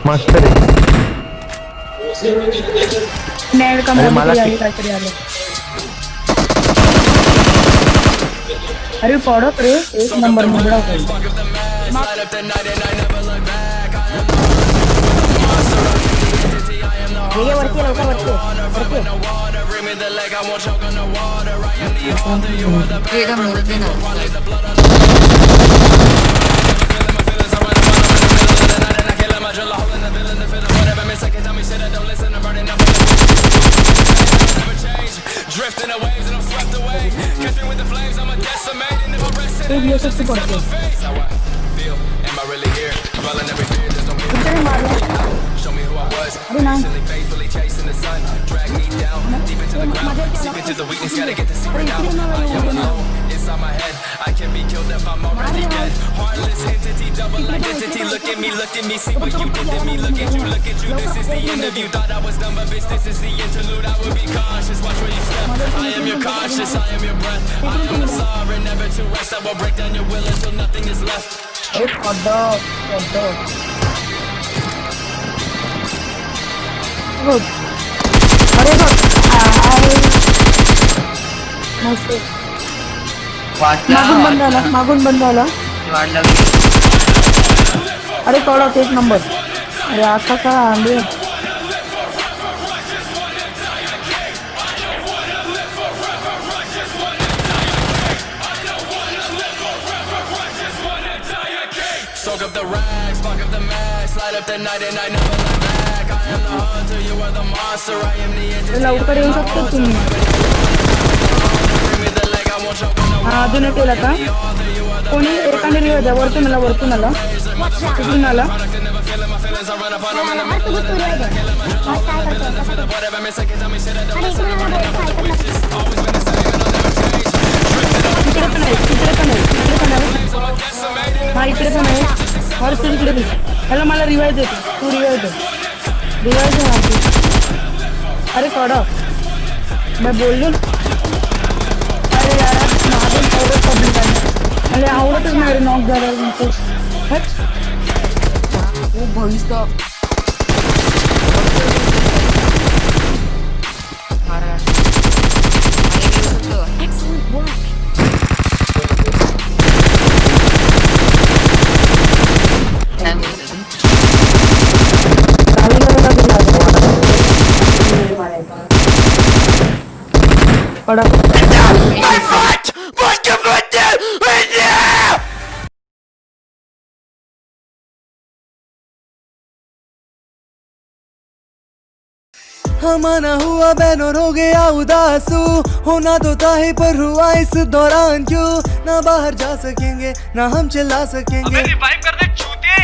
मस्त रे. नेड का मला काहीतरी आलं. अरे पडत रे एक नंबर मुबडा वरती Look at me, see what you did to me. Look at you, this is the interview. Thought I was done, but bitch, this is the interlude. I would be cautious, watch where you step. I am your conscious, I am your breath. I am the sovereign, never to rest. I will break down your will until nothing is left. मागून बंद झाला. अरे कडक एक number. अरे आता काय आले. Soak up the rags, spark up the max, light up the night and I never look back. I am the hunter, you are the monster. I am the entity. लवकर येऊ शकतो तुम्ही. अजून एक केला का कोणी एकाने रिव्हायचा वरतून आला कुठून आला. हा इकडे पण आहे. वरती इकडे पण. ह्याला मला रिवाइज देतो. तू रिवाइज दे. अरे कडक मैं बोल लूँ. अरे यार मागून एवढं पब्लिक आहे. अरे आवडतच नाही रे नॉक झालं तुमचं. ओ भविष्य हमारा हुआ बैनर हो गया उदासू. होना तो था ही पर हुआ इस दौरान क्यों. ना बाहर जा सकेंगे ना हम चिल्ला सकेंगे. रिवाइव कर दे चूतिए,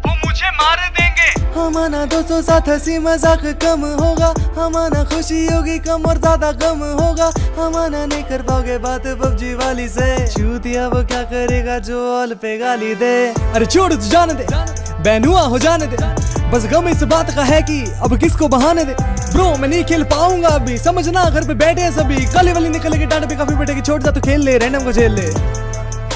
वो मुझे मार देंगे. हमारा दोस्तों साथ हंसी मजाक कम होगा. हमारा खुशी होगी कम और ज्यादा गम होगा. हमारा नहीं कर पाओगे बात पबजी वाली से. चूतिया वो क्या करेगा जो ऑल पे गाली दे. अरे छोड़ तू जाने दे, बैन हुआ हो जाने दे. बस गम इस बात का है कि अब किसको बहाने दे. ब्रो मैं नहीं खेल पाऊंगा अभी, समझना घर पे बैठे हैं सभी. काली वाली निकल के डांट पे काफी बैठे कि छोड़ जा तो खेल ले, रैंडम को झेल ले.